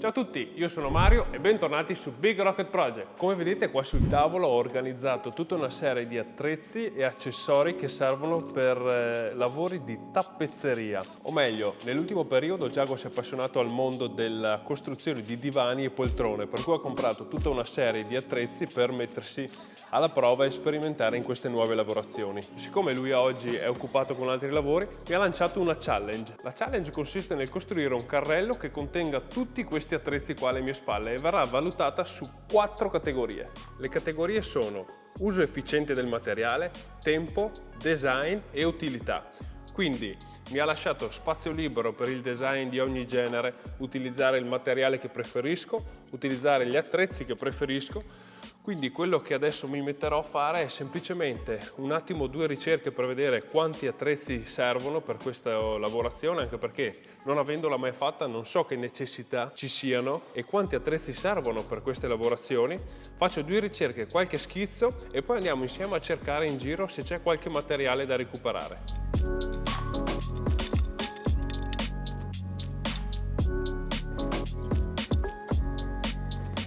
Ciao a tutti, io sono Mario e bentornati su Big Rocket Project. Come vedete qua sul tavolo ho organizzato tutta una serie di attrezzi e accessori che servono per lavori di tappezzeria. O meglio, nell'ultimo periodo Giacomo si è appassionato al mondo della costruzione di divani e poltrone, per cui ha comprato tutta una serie di attrezzi per mettersi alla prova e sperimentare in queste nuove lavorazioni. Siccome lui oggi è occupato con altri lavori, mi ha lanciato una challenge. La challenge consiste nel costruire un carrello che contenga tutti questi attrezzi qua alle mie spalle e verrà valutata su 4 categorie. Le categorie sono uso efficiente del materiale, tempo, design e utilità. Quindi mi ha lasciato spazio libero per il design di ogni genere, utilizzare il materiale che preferisco, utilizzare gli attrezzi che preferisco. Quindi quello che adesso mi metterò a fare è semplicemente un attimo 2 ricerche per vedere quanti attrezzi servono per questa lavorazione, anche perché non avendola mai fatta non so che necessità ci siano e quanti attrezzi servono per queste lavorazioni. Faccio 2 ricerche, qualche schizzo e poi andiamo insieme a cercare in giro se c'è qualche materiale da recuperare.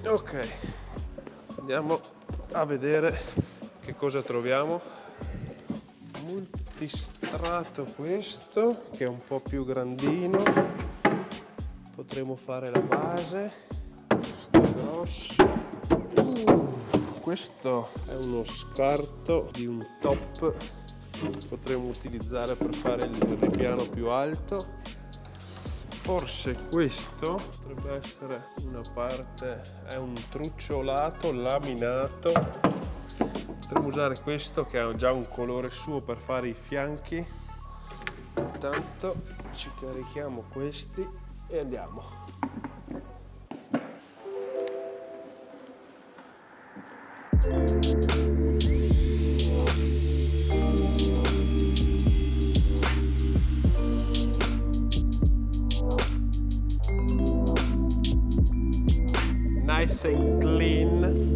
Ok. Andiamo a vedere che cosa troviamo. Multistrato questo, che è un po' più grandino. Potremo fare la base. Questo è grosso. Questo è uno scarto di un top. Potremmo utilizzare per fare il ripiano più alto. Forse questo potrebbe essere una parte, è un trucciolato laminato. Potremmo usare questo che ha già un colore suo per fare i fianchi. Intanto ci carichiamo questi e andiamo. Nice and clean.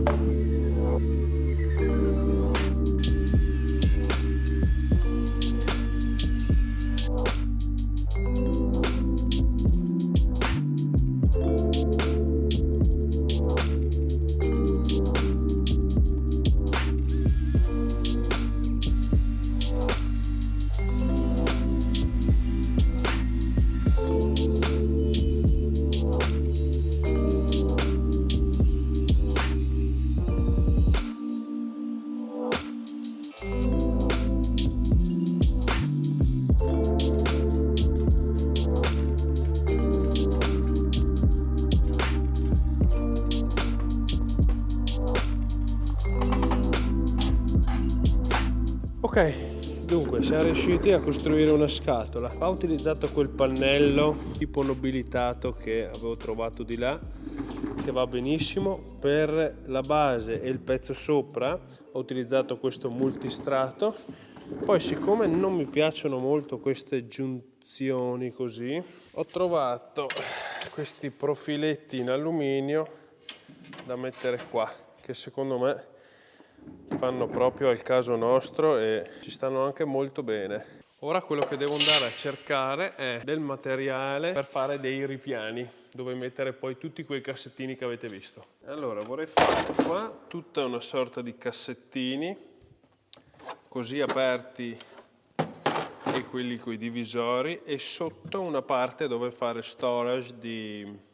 Ok, dunque siamo riusciti a costruire una scatola. Ho utilizzato quel pannello tipo nobilitato che avevo trovato di là, che va benissimo. Per la base e il pezzo sopra ho utilizzato questo multistrato. Poi, siccome non mi piacciono molto queste giunzioni così, ho trovato questi profiletti in alluminio da mettere qua, che secondo me fanno proprio al caso nostro e ci stanno anche molto bene. Ora quello che devo andare a cercare è del materiale per fare dei ripiani, dove mettere poi tutti quei cassettini che avete visto. Allora vorrei fare qua tutta una sorta di cassettini, così aperti e quelli con i divisori, e sotto una parte dove fare storage di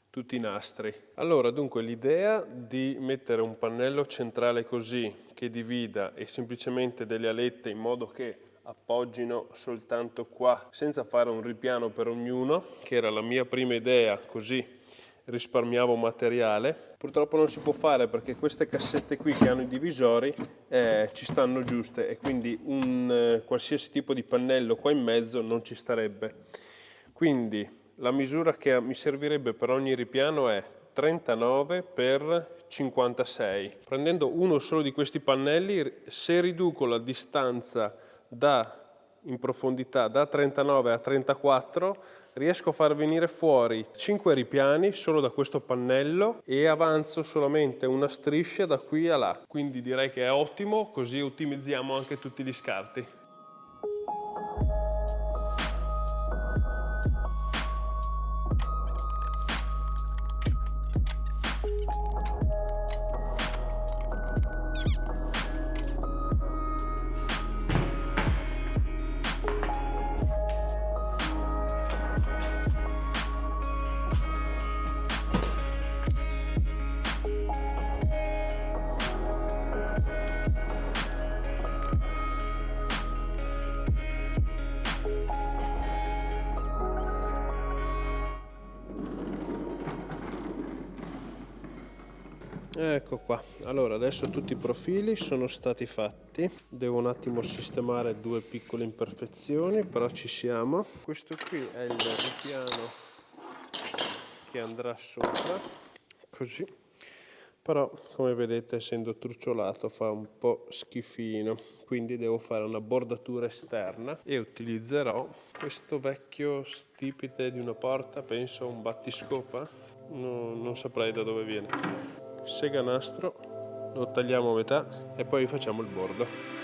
tutti i nastri. Allora, dunque, l'idea di mettere un pannello centrale così, che divida, e semplicemente delle alette in modo che appoggino soltanto qua, senza fare un ripiano per ognuno, che era la mia prima idea, così risparmiavo materiale. Purtroppo non si può fare perché queste cassette qui che hanno i divisori ci stanno giuste, e quindi un qualsiasi tipo di pannello qua in mezzo non ci starebbe. Quindi la misura che mi servirebbe per ogni ripiano è 39 x 56. Prendendo uno solo di questi pannelli, se riduco la distanza in profondità da 39 a 34, riesco a far venire fuori 5 ripiani solo da questo pannello e avanzo solamente una striscia da qui a là. Quindi direi che è ottimo, così ottimizziamo anche tutti gli scarti. Ecco qua, allora adesso tutti i profili sono stati fatti, devo un attimo sistemare due piccole imperfezioni, però ci siamo. Questo qui è il ripiano che andrà sopra, così, però come vedete essendo truciolato fa un po' schifino, quindi devo fare una bordatura esterna e utilizzerò questo vecchio stipite di una porta, penso un battiscopa, no, non saprei da dove viene. Sega nastro, lo tagliamo a metà e poi facciamo il bordo.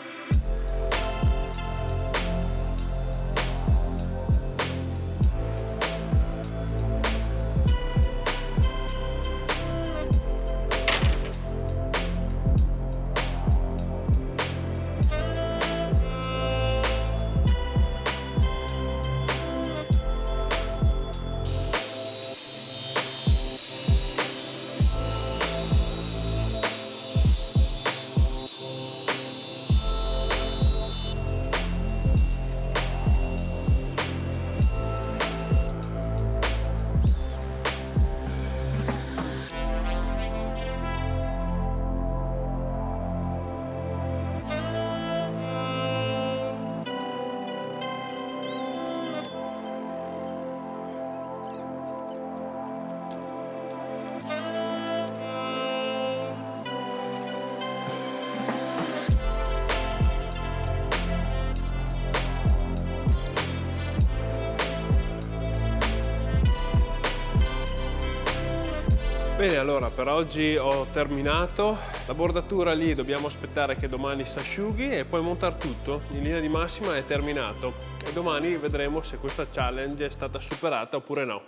Bene, allora per oggi ho terminato. La bordatura lì dobbiamo aspettare che domani si asciughi e poi montare tutto. In linea di massima è terminato e domani vedremo se questa challenge è stata superata oppure no.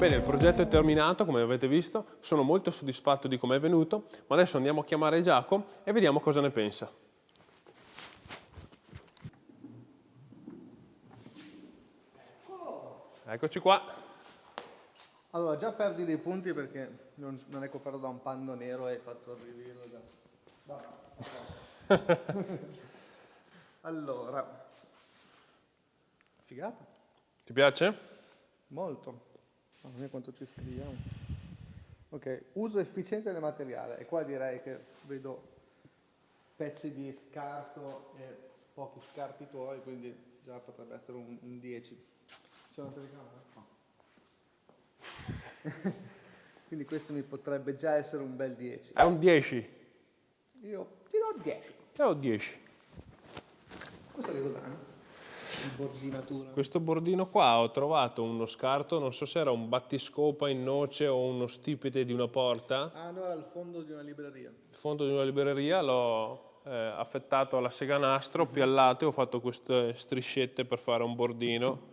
Bene, il progetto è terminato, come avete visto, sono molto soddisfatto di come è venuto, ma adesso andiamo a chiamare Giacomo e vediamo cosa ne pensa. Eccoci qua. Allora, già perdi dei punti perché non è coperto da un panno nero e hai fatto il ritiro già. Allora, figata, Ti piace? molto. Mamma mia quanto ci scriviamo. Ok, uso efficiente del materiale e qua direi che vedo pezzi di scarto e pochi scarti tuoi, quindi già potrebbe essere un 10. C'è una telecamera? No. Quindi questo mi potrebbe già essere un bel 10. È un 10. Io ti do 10. È un 10. Questo che cos'è? Il bordinatura. Questo bordino qua ho trovato uno scarto, non so se era un battiscopa in noce o uno stipite di una porta. Ah no, era il fondo di una libreria. Il fondo di una libreria l'ho affettato alla sega nastro, piallato e ho fatto queste striscette per fare un bordino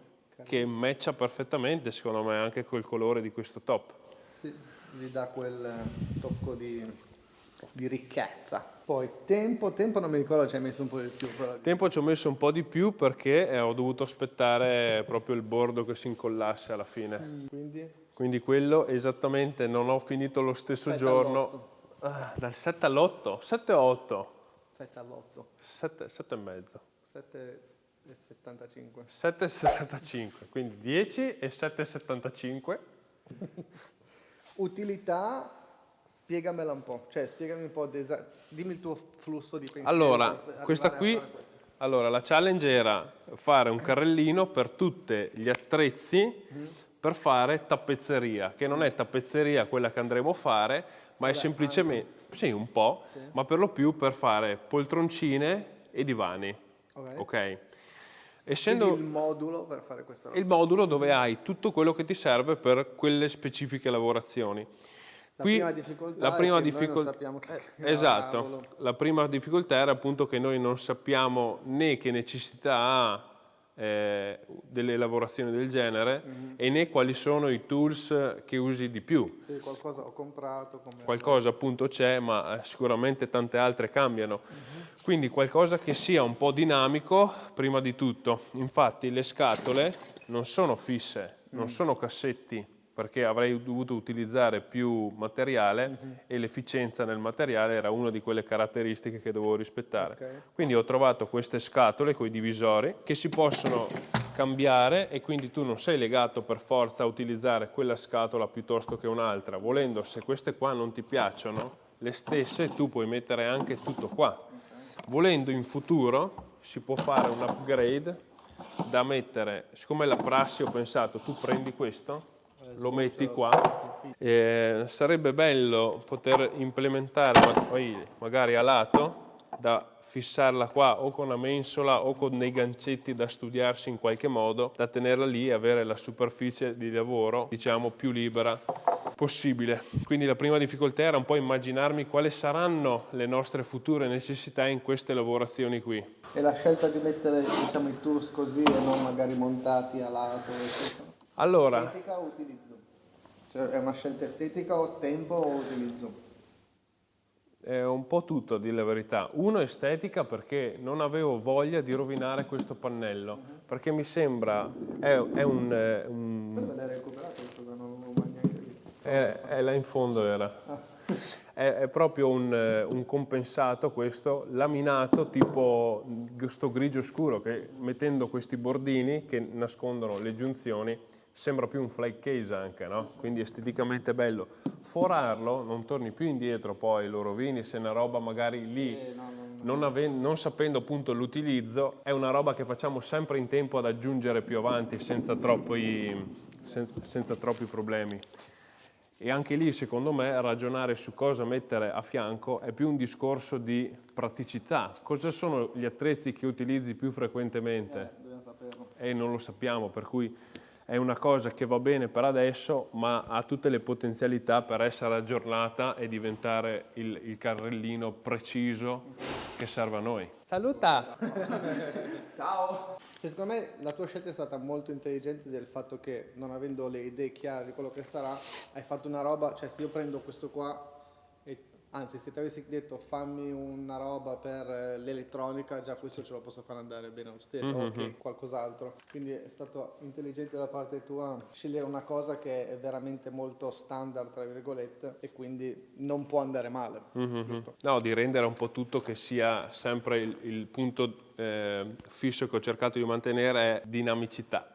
che matcha perfettamente secondo me anche col colore di questo top. Sì, gli dà quel tocco di ricchezza. Poi tempo non mi ricordo, ci hai messo un po' di più. Però... Tempo ci ho messo un po' di più perché ho dovuto aspettare proprio il bordo che si incollasse alla fine. Quindi quello esattamente non ho finito lo stesso 7 giorno. Dal 7 all'8? 7 o 8? 7 all'8. 7 e mezzo. 7,75. 7,75, quindi 10 e 7,75. Utilità, spiegamela un po', cioè spiegami un po', dimmi il tuo flusso di pensiero. Allora, per questa arrivare a qui, fare questo. allora la challenge era fare un carrellino per tutti gli attrezzi per fare tappezzeria, che non è tappezzeria quella che andremo a fare, ma è semplicemente, sì un po', ma per lo più per fare poltroncine e divani. Ok? Essendo Quindi il modulo per fare questa roba. il modulo dove hai tutto quello che ti serve per quelle specifiche lavorazioni. La prima difficoltà la prima è che noi non difficoltà, sappiamo che esatto, cavolo. la prima difficoltà era appunto che noi non sappiamo né che necessità ha delle lavorazioni del genere e né quali sono i tools che usi di più. Sì, qualcosa ho comprato. Qualcosa appunto c'è, ma sicuramente tante altre cambiano. Quindi qualcosa che sia un po' dinamico prima di tutto. Infatti le scatole non sono fisse, non sono cassetti, perché avrei dovuto utilizzare più materiale e l'efficienza nel materiale era una di quelle caratteristiche che dovevo rispettare. Ok. Quindi ho trovato queste scatole con i divisori che si possono cambiare e quindi tu non sei legato per forza a utilizzare quella scatola piuttosto che un'altra. Volendo, se queste qua non ti piacciono, le stesse tu puoi mettere anche tutto qua. Volendo in futuro si può fare un upgrade da mettere, siccome la prassi ho pensato tu prendi questo, lo metti qua, sarebbe bello poter implementare magari a lato da fissarla qua o con una mensola o con dei gancetti da studiarsi in qualche modo, da tenerla lì e avere la superficie di lavoro diciamo più libera possibile. Quindi la prima difficoltà era un po' immaginarmi quali saranno le nostre future necessità in queste lavorazioni qui. E la scelta di mettere diciamo, i tools così e non magari montati a lato, eccetera. Allora, Estetica o utilizzo? Cioè è una scelta estetica o tempo o utilizzo? è un po' tutto, a dire la verità. Uno estetica perché non avevo voglia di rovinare questo pannello, perché mi sembra, è un Per l'hai recuperato questo che non l'ho mai neanche visto. è là in fondo era. È proprio un compensato questo, laminato tipo sto grigio scuro che mettendo questi bordini che nascondono le giunzioni sembra più un fly case anche, no? Quindi esteticamente bello. Forarlo, non torni più indietro poi, lo rovini se è una roba magari lì, non sapendo appunto l'utilizzo, è una roba che facciamo sempre in tempo ad aggiungere più avanti senza troppi problemi. E anche lì, secondo me, ragionare su cosa mettere a fianco è più un discorso di praticità. Cosa sono gli attrezzi che utilizzi più frequentemente? Dobbiamo saperlo. E non lo sappiamo, per cui è una cosa che va bene per adesso, ma ha tutte le potenzialità per essere aggiornata e diventare il carrellino preciso che serve a noi. Saluta! Ciao! Cioè, secondo me la tua scelta è stata molto intelligente del fatto che non avendo le idee chiare di quello che sarà, hai fatto una roba, cioè se io prendo questo qua, e, anzi se ti avessi detto fammi una roba per l'elettronica, già questo ce lo posso fare andare bene lo stesso, o che qualcos'altro. Quindi è stato intelligente da parte tua scegliere una cosa che è veramente molto standard, tra virgolette, e quindi non può andare male. Giusto? No, di rendere un po' tutto che sia sempre il punto fisso che ho cercato di mantenere è dinamicità.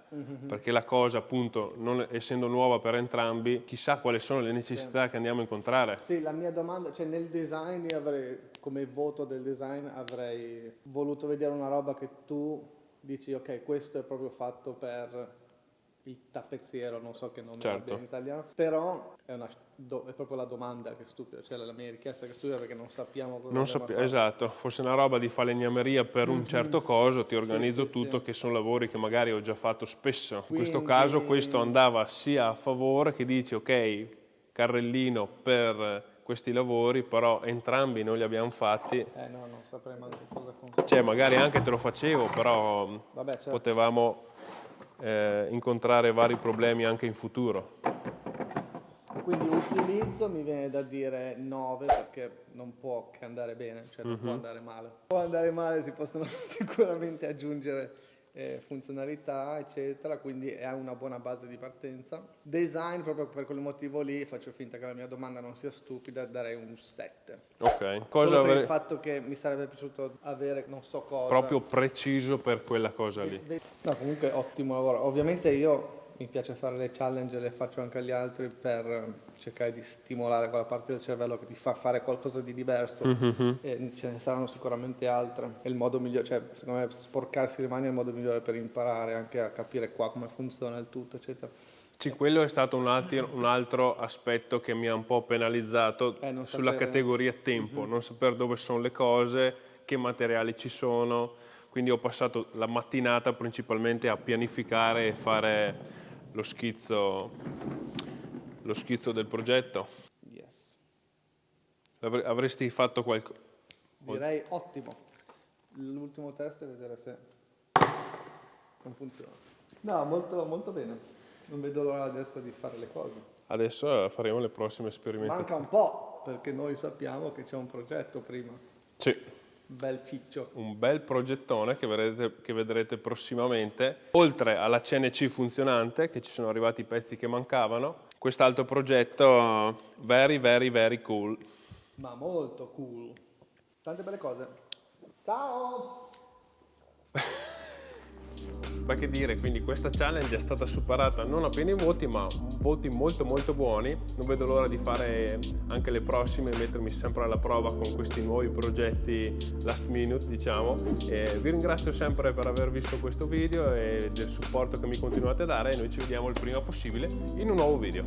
Perché la cosa appunto, non essendo nuova per entrambi, chissà quali sono le necessità che andiamo a incontrare. Sì, la mia domanda, cioè nel design io avrei, come voto del design, avrei voluto vedere una roba che tu dici, ok, questo è proprio fatto per il tappezziero, non so che nome abbia in italiano, però è proprio la domanda che è stupida, cioè la mia richiesta che è stupida perché non sappiamo cosa andiamo a fare. Esatto, fosse una roba di falegnameria per un certo coso, ti organizzo tutto, che sono lavori che magari ho già fatto spesso. In questo caso questo andava sia a favore che dici ok, carrellino per questi lavori, però entrambi noi li abbiamo fatti. No, non saprei manco cosa consigliare. Cioè magari anche te lo facevo, però Vabbè, certo. potevamo incontrare vari problemi anche in futuro. Quindi utilizzo mi viene da dire 9 perché non può che andare bene, cioè non può andare male. Può andare male, si possono sicuramente aggiungere funzionalità, eccetera, quindi è una buona base di partenza. Design, proprio per quel motivo lì, faccio finta che la mia domanda non sia stupida, darei un 7. Ok, Solo per il fatto che mi sarebbe piaciuto avere non so cosa. proprio preciso per quella cosa lì. No, comunque ottimo lavoro. Ovviamente io mi piace fare le challenge, le faccio anche agli altri per cercare di stimolare quella parte del cervello che ti fa fare qualcosa di diverso. E ce ne saranno sicuramente altre. È il modo migliore, cioè secondo me sporcarsi le mani è il modo migliore per imparare anche a capire qua come funziona il tutto, eccetera. Sì, quello è stato un altro aspetto che mi ha un po' penalizzato sulla categoria tempo, non sapere dove sono le cose, che materiali ci sono, quindi ho passato la mattinata principalmente a pianificare e fare lo schizzo del progetto. Yes. Avresti fatto qualcosa? Direi ottimo. L'ultimo test e vedere se non funziona. No, molto, molto bene. Non vedo l'ora adesso di fare le cose. Adesso faremo le prossime Manca sperimentazioni. un po', perché noi sappiamo che c'è un progetto prima. Sì, Bel ciccio. un bel progettone che vedrete prossimamente. Oltre alla CNC funzionante, che ci sono arrivati i pezzi che mancavano, quest'altro progetto very, very, very cool. Ma molto cool. Tante belle cose. Ciao! Ma che dire, quindi questa challenge è stata superata non appena i voti, ma voti molto molto buoni. Non vedo l'ora di fare anche le prossime e mettermi sempre alla prova con questi nuovi progetti last minute, diciamo. E vi ringrazio sempre per aver visto questo video e del supporto che mi continuate a dare, e noi ci vediamo il prima possibile in un nuovo video.